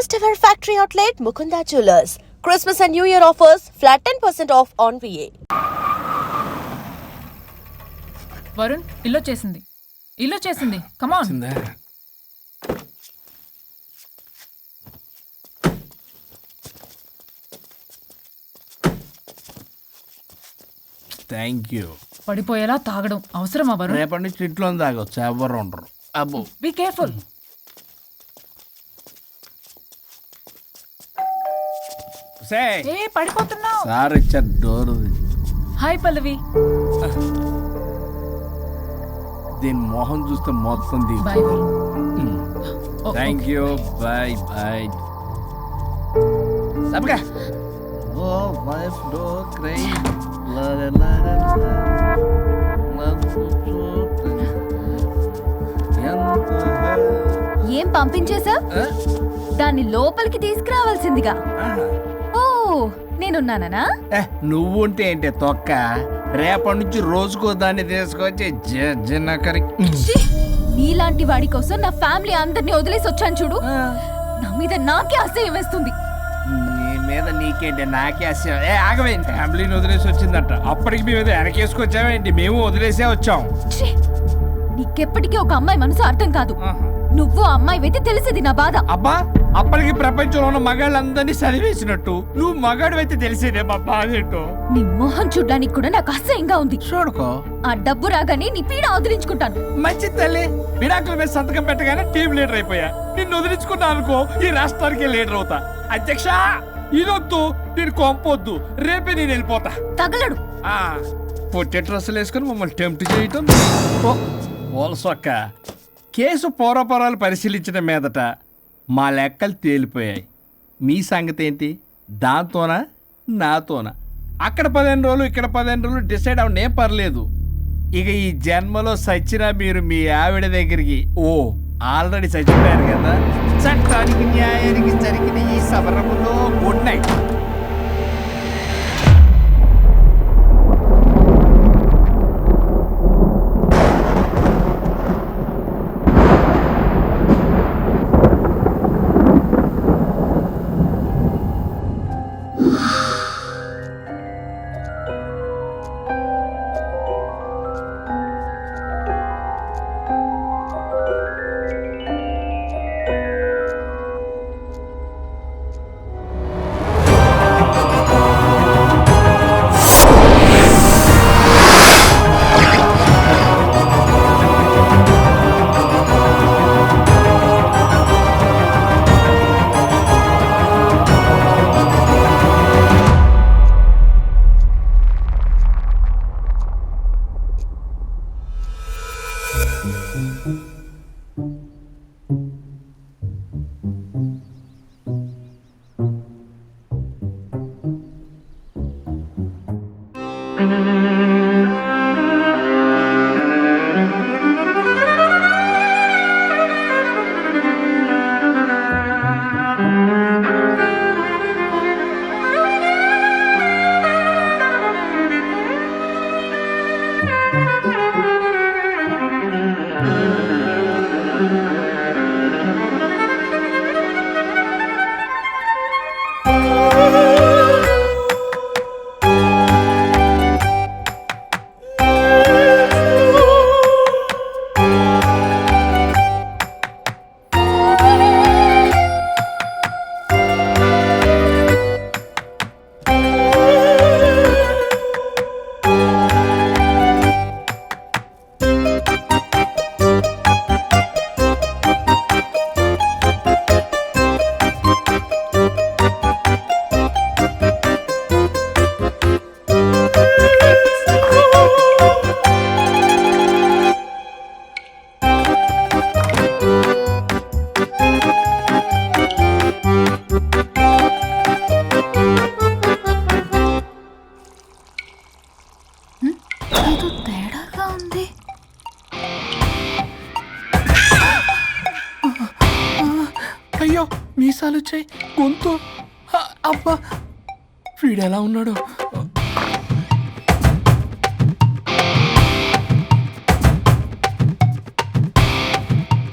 First ever factory outlet Mukunda Jewelers. Christmas and New Year offers flat 10% off on VA. Varun ఇల్లు చేసింది కమాన్. Thank you. పడిపోయేలా తాగడం అవసరమా వరుణ్? రేపటి నుంచి ఇంట్లో తాగొచ్చు, ఎవరు ఉండరు. అబ్బో బీ కేర్ఫుల్. ఏ పడిపోతున్నావు? సార్ ఇచ్చారు డోర్. హాయ్ పల్లవి. దీని మొహం చూస్తే మొత్తం bye. Thank you. Bye bye. సబ్గా ఓ వైఫ్ డో క్రై ఏం పంపించేశా? దాన్ని లోపలికి తీసుకురావాల్సిందిగా. ఓ నేనున్నానా? నువ్వు ఉంటే ఏంటి తొక్క. రేపటి నుంచి రోజుకో దాన్ని తీసుకొచ్చి నీలాంటి వాడి కోసం నా ఫ్యామిలీ అందరినీ వదిలేసి వచ్చాను చూడు. నా మీద నాకే అసహ్యం వేస్తుంది. నీ మీద నీకేంటి, నాకే అసహ్యం. ఆగవేంటి, ఫ్యామిలీని వదిలేసి వచ్చిందంట. అప్పటికి మేము వెనకేసుకొచ్చామేంటి? మేము వదిలేసే వచ్చాం. నీకెప్పటికీ ఒక అమ్మాయి మనసు అర్థం కాదు. నువ్వు అమ్మాయి అయితే తెలిసేది నా బాధ. అబ్బా, అప్పటికి ప్రపంచంలో ఉన్న మగాళ్ళందరినీ చదివేసినట్టు నువ్వు మగాడు అయితే తెలిసేదే మా బాధ ఏంటో. నీ మొహం చూడ్డానికి కూడా నాకు అసహ్యంగా ఉంది. చూడుకో, ఆ డబ్బు రాగానే నీ పీడ వదిలించుకుంటాను. మంచి తల్లి. విడాకుల మీద సంతకం పెట్టగానే టీం లీడర్ అయిపోయా. నిన్ను వదిలించుకున్నా అనుకో, ఈ రాష్ట్రానికి లీడర్ అవుతా. అధ్యక్ష ఇదొద్దు, నేను కొంపొద్దు, రేపే నేను వెళ్ళిపోతా. తగలడు. పొట్టె డ్రెస్సులు వేసుకుని మమ్మల్ని టెంప్ట్ చేయటం. ఓల్సొక్క కేసు పూర్వపరాలు పరిశీలించిన మీదట మా లెక్కలు తేలిపోయాయి. మీ సంగతి ఏంటి? దాంతోనా నాతోనా? అక్కడ 15 రోజులు ఇక్కడ 15 రోజులు డిసైడ్ అవనే పర్లేదు. ఇక ఈ జన్మలో సచ్చినా మీరు మీ ఆవిడ దగ్గరికి ఆల్రెడీ చచ్చిపోయారు కదా. చట్టానికి న్యాయానికి జరిగిన ఈ సమరములో గుడ్ నైట్. అయ్యో మీసాలు వచ్చాయి, గొంతు. అబ్బా వీడు ఎలా ఉన్నాడు?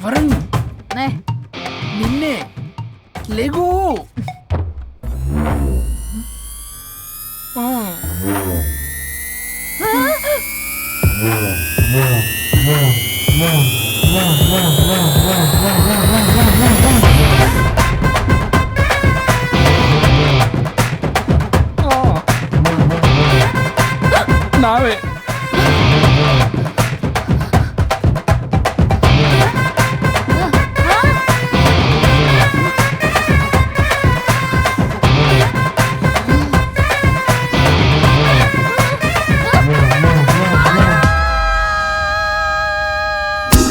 వరుణ్ నిన్నే లేగు. నావే.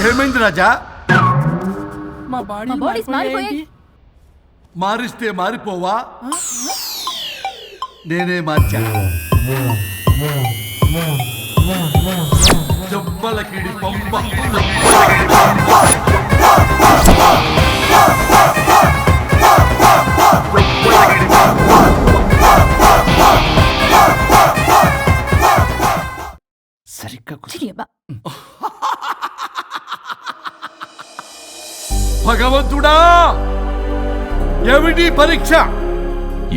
ఏమైంది రాజా? మా మా బాడీస్ మారిపోయాయి. మారిస్తే మారిపోవా? నేనే మార్చా. జబ్బలకిడి పంప. సరిగ్గా చిరియబ్బా. భగవంతుడా, ఏమిటి పరీక్ష?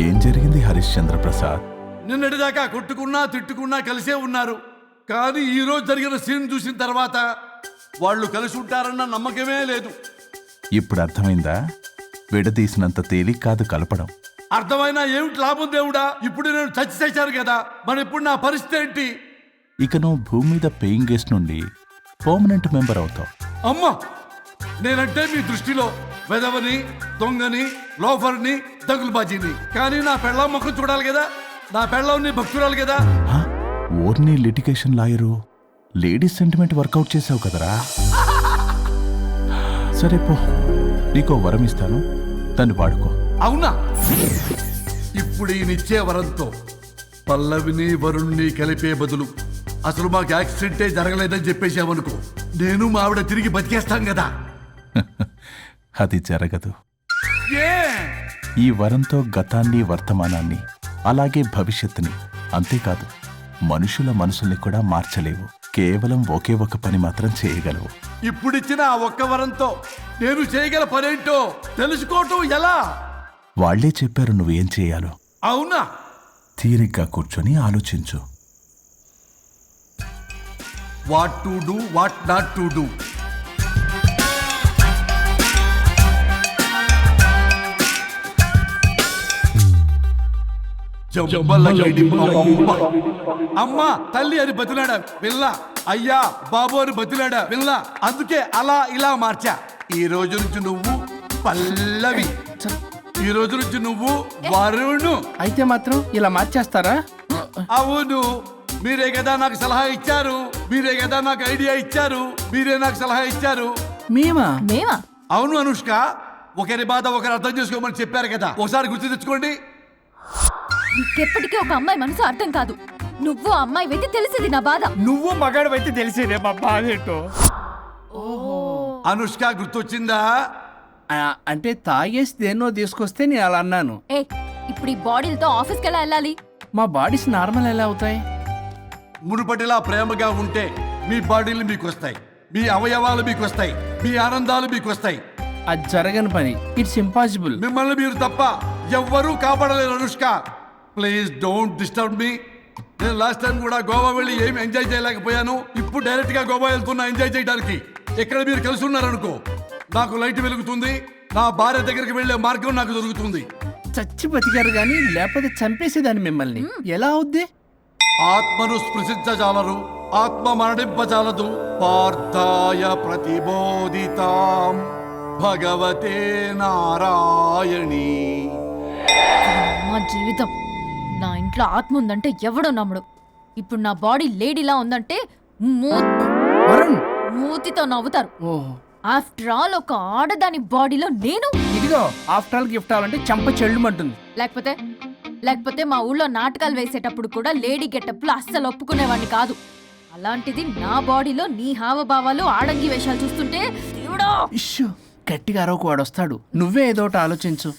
ఏం జరిగింది హరిశ్చంద్ర ప్రసాద్? నిన్నటిదాకా కొట్టుకున్నా తిట్టుకున్నా కలిసే ఉన్నారు. కానీ ఈ రోజు జరిగిన సీన్ చూసిన తర్వాత వాళ్ళు కలిసి ఉంటారన్న నమ్మకమే లేదు. ఇప్పుడు అర్థమైందా? విడదీసినంత తేలిక కాదు కలపడం. అర్థమైనా ఏమిటి లాభం దేవుడా? ఇప్పుడు నేను చచ్చి చేశాను కదా, మరి ఇప్పుడు నా పరిస్థితి ఏంటి? ఇక నువ్వు భూమి మీద పేయింగ్ గెస్ట్ నుండి పర్మనెంట్ మెంబర్ అవుతావు. అమ్మా, నేనంటే మీ దృష్టిలో వెదవని, దొంగని, లోఫర్ని, దగులుబాజీని. కానీ నా పెళ్ళం ముఖం చూడాలి కదా, నా పెళ్ళం నీ భక్తురాలు కదా. హ? ఓర్ని litigation lawyer, ladies sentiment work out చేసావు కదరా. సరే పో, నీకో వరం ఇస్తాను, దాన్ని వాడుకో. అవునా? ఇప్పుడు ఈయనిచ్చే వరంతో పల్లవిని వరుణ్ణి కలిపే బదులు అసలు మాకు యాక్సిడెంటే జరగలేదని చెప్పేసామనుకో, నేను మా ఆవిడ తిరిగి బతికేస్తాం కదా. అది జరగదు. ఏ? ఈ వరంతో గతాన్ని, వర్తమానాన్ని, అలాగే భవిష్యత్తుని, అంతేకాదు మనుషుల మనసుల్ని కూడా మార్చలేవు. కేవలం ఒకే ఒక పని మాత్రం చేయగలవు. ఇప్పుడిచ్చిన ఆ ఒక్క వరంతో నేను చేయగల పనేంటో తెలుసుకోవటం ఎలా? వాళ్లే చెప్పారు నువ్వేం చేయాలో. అవునా? తీరిగ్గా కూర్చొని ఆలోచించు. What to do, what not to do. అమ్మా తల్లి అని బతిలాడా పిల్ల, అయ్యా బాబు అని బతిలాడా పిల్ల. అందుకే అలా ఇలా మార్చా. ఈ రోజు నుంచి నువ్వు పల్లవి, ఈ రోజు నుంచి నువ్వు వరుణు. అయితే మాత్రం ఇలా మార్చేస్తారా? అవును, మీరే కదా నాకు సలహా ఇచ్చారు, మీరే కదా నాకు ఐడియా ఇచ్చారు, మీరే నాకు సలహా ఇచ్చారు. మేమా? మేమా? అవును అనుష్క, ఒకరి బాధ ఒకరు అర్థం చేసుకోమని చెప్పారు కదా, ఒకసారి గుర్తు తెచ్చుకోండి. నీకెప్పటికీ ఒక అమ్మాయి మనసు అర్థం కాదు. నువ్వు ఆ అమ్మాయి వెతి తెలిసింది నా బాధ. నువ్వు మగాడు అయితే తెలిసేదే మా బాధ ఏంటో. అనుష్క గుర్తొచ్చిందా? అంటే తాగేసి దేన్నో తీసుకొస్తే నేను అలా అన్నాను. ఏ, ఇప్పుడు ఈ బాడీలతో ఆఫీస్కి ఎలా వెళ్ళాలి? మా బాడీస్ నార్మల్ ఎలా అవుతాయి? మునుపటిలా ప్రేమగా ఉంటే మీ బాడీలు మీకు వస్తాయి, మీ అవయవాలు మీకు వస్తాయి, మీ ఆనందాలు మీకు వస్తాయి. అది జరగని పని. It's impossible. మిమ్మల్ని మీరు తప్ప ఎవ్వరూ కాపాడలేరు Anushka. Please don't disturb me. నేను లాస్ట్ టైం కూడా గోవా వెళ్ళి ఏం ఎంజాయ్ చేయలేకపోయాను. ఇప్పుడు డైరెక్ట్ గా గోవా వెళ్తున్నా ఎంజాయ్ చేయడానికి. ఇక్కడ మీరు కలిసి ఉన్నారనుకో, నాకు లైట్ వెలుగుతుంది, నా భార్య దగ్గరికి వెళ్లే మార్గం నాకు దొరుకుతుంది. చచ్చి బతికారు గాని లేకపోతే చంపేసేదాన్ని మిమ్మల్ని. ఎలా అవుద్ది? ఆత్మను స్పృశించజాలరు, ఆత్మ మరణింపజాలదు. పార్థాయ ప్రతిబోధితాం భగవతే నారాయణి. మా జీవితం, నా ఇంట్లో ఆత్మ ఉందంటే ఎవడో నమ్ముడు. ఇప్పుడు నా బాడీ లేడీలా ఉందంటే వరుణ్, మూతితో నవ్వుతారు. ఓహో, ఆఫ్టర్ ఆల్ ఒక ఆడదాని బాడీలో నేను. ఇదిగో ఆఫ్టర్ ఆల్ గిఫ్ట్ అవ్వాలంటే చంప చెల్లుమంటుంది. లేకపోతే మా ఊళ్ళో నాటకాలు వేసేటప్పుడు కూడా లేడీ గెటప్లు అస్సలు ఒప్పుకునేవాడిని కాదు. అలాంటిది నా బాడీలో నీ హావభావాలు, ఆడంగి వేషాలు చూస్తుంటే దేవుడా. ఇష్యూ, గట్టిగా అరవకు, వాడు వస్తాడు. నువ్వే ఏదో ఒకటి ఆలోచించు.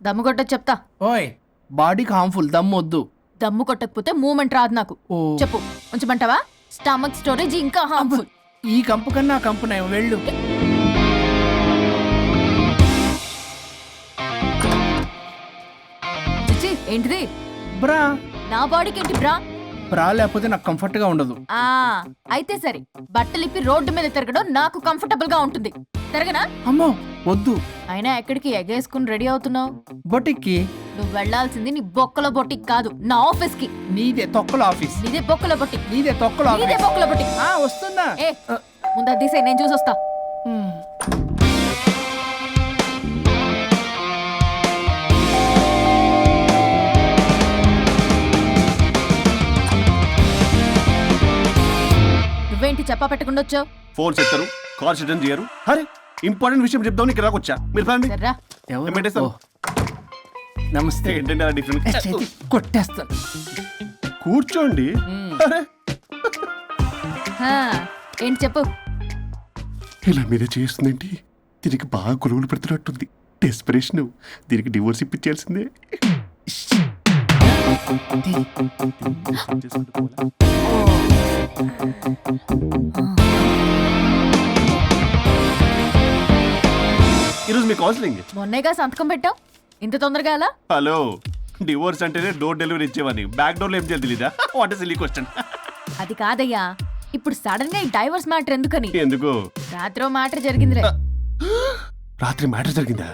దమ్ము కొట్ట చెప్తా. ఓయ్, బాడీకి హార్మ్ఫుల్, దమ్ము వద్దు. దమ్ము కొట్టకపోతే మూమెంట్ రాదు నాకు. ఓ. చెప్పు, ఉంచమంటావా? స్టమక్ స్టోరేజ్ ఇంకా హార్మ్ఫుల్. ఈ కంపు కన్నా ఆ కంపు నయం, వెళ్ళు. ఏంటిది? బ్రా నా బాడీకి ఏంటి బ్రా? బ్రా లేకపోతే నాకు కంఫర్ట్ గా ఉండదు. ఆ అయితే సరే, బట్టలిప్పి రోడ్డు మీద తిరగడం నాకు కంఫర్టబుల్ గా ఉంటుంది. తిరగనా? అమ్మో వద్దు. అయినా ఎక్కడికి ఎగేసుకుని రెడీ అవుతున్నావు? బొటిక్కి. నువ్వు వెళ్లాల్సింది నీ బొక్కల బొట్టికి కాదు, నా ఆఫీస్ కి. నీదే తొక్కల ఆఫీస్. నీదే బొక్కల బొట్టికి. నీదే తొక్కల నీదే ఆఫీస్. బొక్కల బొట్టికి. వస్తుందా? ఏ ముందు అది తీసేయ్, నేను చూసొస్తా. నువ్వేంటి చెప్పా పెట్టకుండా వచ్చావు? ఫోన్ చేస్తారు, కాల్ అటెండ్ చేయరు. అరే ఇంపార్టెంట్ విషయం చెప్దామని ఇక్కడ వచ్చా. మీరు ఫ్యామిలీ సర్రా. ఓ, నమస్తే. ఏంటంటే అలా డిఫరెంట్. చేతి కొట్టేస్తాను. కూర్చోండి. అరే హా, ఏంటి చెప్పు. ఇలా మీరే చేస్తుందేంటి? దీనికి బాగా గొలుగులు పెడుతున్నట్టుంది. డెస్పిరేషన్. దీనికి డివోర్స్ ఇప్పించాల్సిందే. ఈరోజు మీ కౌన్సిలింగ్. మొన్నేగా సంతకం పెట్టావు, ఇంత తొందరగా అలా? హలో, డివోర్స్ అంటేనే డోర్ డెలివరీ ఇచ్చేవని, బ్యాక్ డోర్ లో ఏం చేయాలి తెలీదా? What is silly question. అది కాదయ్యా, ఇప్పుడు సడన్ గా ఈ డైవర్స్ మ్యాటర్ ఎందుకని? ఎందుకు? రాత్రో మ్యాటర్ జరిగిందిలే. రాత్రి మ్యాటర్ జరిగిందా?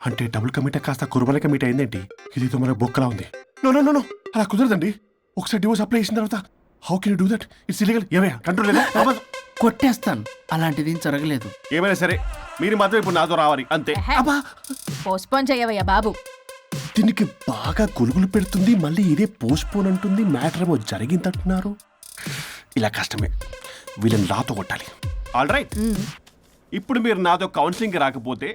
అంటే డబుల్ కమిటా కాస్త కుర్బల కమిట్ అయిందేంటి? ఇది మన బొక్కలా ఉంది. నో నో నో నో, అలా కుదరదండి. ఒకసారి డివోర్స్ అప్లై చేసిన తర్వాత how can you do that? It's illegal. ఏమయ్యా కంట్రోల్ లేదా? కొట్టేస్తాను. అలాంటిది జరగలేదు. ఏమైనా సరే మీరు మాత్రం ఇప్పుడు నాతో రావాలి అంతే. ఎహె. పోస్ట్పోన్ చేయవయ్యా బాబు. దీనికి బాగా గొలుగులు పెడుతుంది, మళ్ళీ ఇదే పోస్ట్ పోన్ అంటుంది. మ్యాటర్ ఏమో జరిగిందంటున్నారు. ఇలా కష్టమే. వీళ్ళని నాతో కొట్టాలి. ఆల్ రైట్, ఇప్పుడు మీరు నాతో కౌన్సిలింగ్ రాకపోతే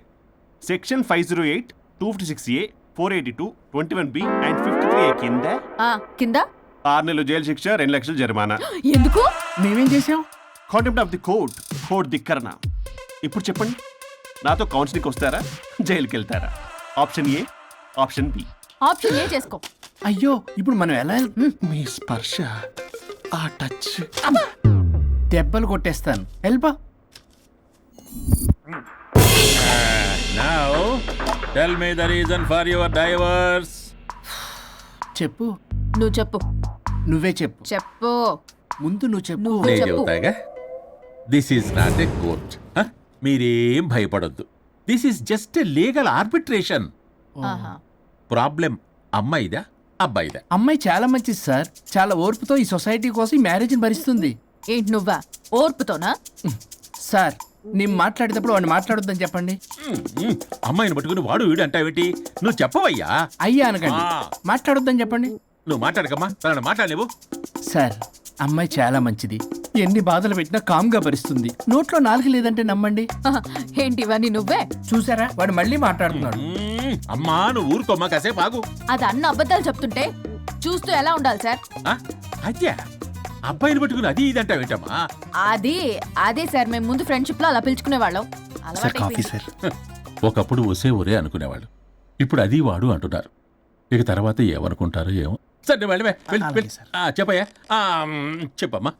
section 508, 256A, 482, 21B and 53A కింద ఆ కింద 6 నెలలు జైలు శిక్ష, 2 లక్షలు జరిమానా. ఎందుకు? మేమేం చేసాం? Contempt of the court, court ధిక్కరణ. ఇప్పుడు చెప్పండి, నాతో కౌన్సిలింగ్కి వస్తారా, జైలుకి వెళ్తారా? Option A, option B. Option A చేసుకో. అయ్యో ఇప్పుడు మనం ఎలా మీ స్పర్శ, ఆ టచ్. దెబ్బలు కొట్టేస్తాను. వెళ్ళిపో. Now, tell me the reason for your divorce. చెప్పు. నువ్వు చెప్పు. నువ్వే చెప్పు. చెప్పు. ముందు నువ్వు చెప్పు. నువ్వు నేను చెప్పు. చెబుతాగా. This is not a court. మీరేం భయపడొద్దు. This is just a legal arbitration. ఆహా. ప్రాబ్లం అమ్మాయిదా అబ్బాయిదా? అమ్మాయి చాలా మంచిది సార్. చాలా ఓర్పుతో ఈ సొసైటీ కోసం ఈ మ్యారేజ్ని భరిస్తుంది. ఏంటి నువ్వా? ఓర్పుతోనా? సార్ నేను మాట్లాడేటప్పుడు వాడిని మాట్లాడొద్దని చెప్పండి. అమ్మాయిని పట్టుకుని వాడు వీడు అంటావేంటి? నువ్వు చెప్పవయ్యా. అయ్యా అనకండి. ఆ. మాట్లాడొద్దని చెప్పండి. నువ్వు మాట్లాడకమ్మా, తనను మాట్లాడలేవు. సార్ అమ్మాయి చాలా మంచిది. ఎన్ని బాధలు పెట్టినా కామ్గా భరిస్తుంది. నోట్లో నాలుగు లేదంటే నమ్మండి. ఆహా. ఏంటి ఇవన్నీ నువ్వే? చూసారా వాడు మళ్ళీ మాట్లాడుతున్నాడు. అమ్మా నువ్వు ఊరుకోమ్మా, కాసేపు ఆగు. అది అన్న అబద్ధాలు చెప్తుంటే చూస్తూ ఎలా ఉండాలి సార్? అద్యా అబ్బాయిని పట్టుకుని అది ఇది అంటావేంటమ్మా? అదే సార్, మేము ముందు ఫ్రెండ్షిప్ లో అలా పిలుచుకునే వాళ్ళం. Sir coffee sir. ఒకప్పుడు ఒసే ఒరే అనుకునేవాళ్ళు, ఇప్పుడు అది వాడు అంటున్నారు. ఇక తర్వాత ఏమనుకుంటారో ఏమో. సరే నువ్వు వెళ్ళవే, వెళ్ళు, అలాగే వెళ్ళు. సార్. చెప్పయ్యా. చెప్పమ్మా.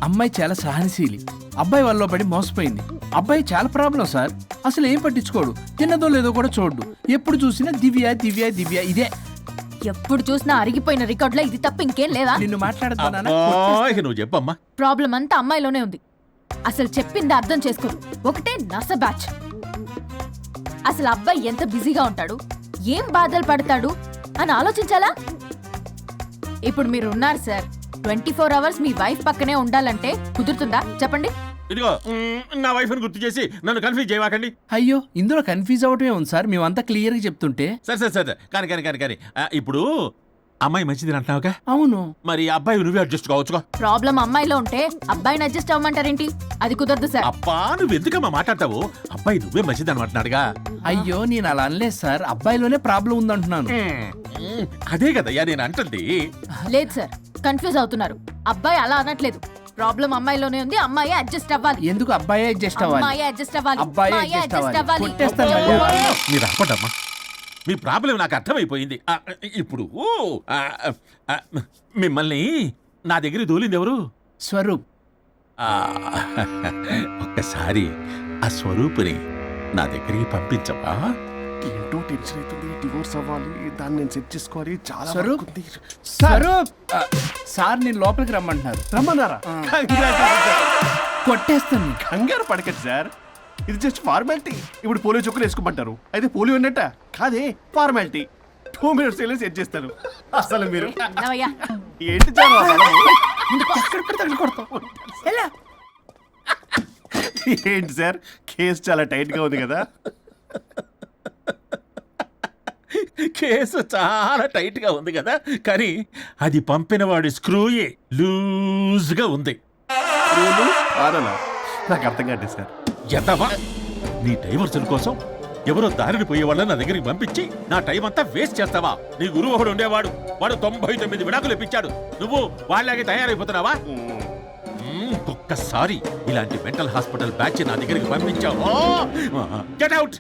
అమ్మాయి చాలా సహనశీలి. అబ్బాయి వల్ల పడి మోసపోయింది. అబ్బాయి చాలా ప్రాబ్లం సార్. అసలు ఏం పట్టించుకోడు. తిన్నదో లేదో కూడా చూడు. ఎప్పుడు చూసినా దివ్య దివ్య దివ్య ఇదే. ఎప్పుడు చూసినా అరిగిపోయిన రికార్డులో ఇది తప్ప ఇంకేం లేదా? నిన్ను మాట్లాడుతున్నానా? ఇక నువ్వు చెప్పమ్మా. ప్రాబ్లం అంతా అమ్మాయిలోనే ఉంది. అసలు చెప్పింది అర్థం చేసుకోరు. ఒకటే నస బ్యాచ్. అసలు అబ్బాయి ఎంత బిజీగా ఉంటాడు, ఏం బాధలు పడతాడు అని ఆలోచించాలా? ఇప్పుడు మీరు ఉన్నారు సార్, 24 hours మీ వైఫ్ పక్కనే ఉండాలంటే కుదురుతుందా చెప్పండి? ఇదిగో నా వైఫ్ ని గుర్తు చేసి నన్ను కన్ఫ్యూజ్ చేయవాకండి. అయ్యో ఇందులో కన్ఫ్యూజ్ అవటమే ఉంది సార్. మేమంతా క్లియర్గా చెప్తుంటే. సరే కానీ ఇప్పుడు అమ్మాయి మంచిది అంటున్నావుగా, అవును. మరి అబ్బాయి నువ్వే అడ్జస్ట్ కావచ్చుగా. ప్రాబ్లం అమ్మాయిలో ఉంటే అబ్బాయిని అడ్జస్ట్ అవ్వమంటారేంటి? అది కుదరదు సార్. అబ్బా నువ్వు ఎందుకమ్మా మాట్లాడతావు? అబ్బాయి నువ్వే మంచిది అనమాటన్నాడుగా. అయ్యో నేను అలా అనలేదు సార్. అబ్బాయిలోనే ప్రాబ్లం ఉందంటున్నాను. అదే కదయ్యా నేను అంటుంది. లేదు సార్, కన్ఫ్యూజ్ అవుతున్నారు. అబ్బాయి అలా అనట్లేదు. ప్రాబ్లం అమ్మాయిలోనే ఉంది. అమ్మాయి అడ్జస్ట్ అవ్వాలి. ఎందుకు అబ్బాయి అడ్జస్ట్ అవ్వాలి? అమ్మాయి అడ్జస్ట్ అవ్వాలి. అబ్బాయి అమ్మాయి adjust adjust అవ్వాలి. అవ్వాలి. కొట్టేస్తాను మళ్ళీ. మీరు ఆపడమ్మా, మీ ప్రాబ్లం నాకు అర్థమైపోయింది. ఇప్పుడు మిమ్మల్ని నా దగ్గర దూలింది ఎవరు? స్వరూప్. ఆ, ఒక్కసారి ఆ స్వరూపుని నా దగ్గరికి పంపించవా? ఏంటో టెన్షన్ అవుతుంది. డివోర్స్ అవ్వాలి, దాన్ని నేను సెట్ చేసుకోవాలి. చాలా స్వరూప్? work ఉంది. స్వరూప్ సార్ నేను లోపలికి రమ్మంటున్నారు. రమ్మన్నారా? Congratulations, sir. కొట్టేస్తాను. కంగారు పడకండి సార్, ఇది జస్ట్ ఫార్మాలిటీ. ఇప్పుడు పోలియో చుక్కలు వేసుకోమంటారు, అయితే పోలియో ఉన్నట్ట కాదే, ఫార్మాలిటీ. 2 minutes వెళ్ళి సెట్ చేస్తాను. అసలు మీరు నవయ్యా, ఏంటి చాలా ఏంటి సార్, కేసు చాలా టైట్ గా ఉంది కదా. కేసు చాలా టైట్ గా ఉంది కదా, కానీ అది పంపిన వాడి స్క్రూయే లూజ్ గా ఉంది. రూలు ఆడలా నాకు అర్థం కాదు సార్. ఎంతవా నీ డైవర్సన్ కోసం ఎవరో దారిని పోయే వాళ్ళని నా దగ్గరికి పంపించి నా టైం అంతా వేస్ట్ చేస్తావా? నీ గురువు ఒకడు ఉండేవాడు, వాడు 99 విడాకులు ఇప్పించాడు. నువ్వు వాళ్ళలాగే తయారైపోతున్నావా? ఒక్కసారి ఇలాంటి మెంటల్ హాస్పిటల్ బ్యాచ్ నా దగ్గరికి పంపించావు, గెట్ అవుట్.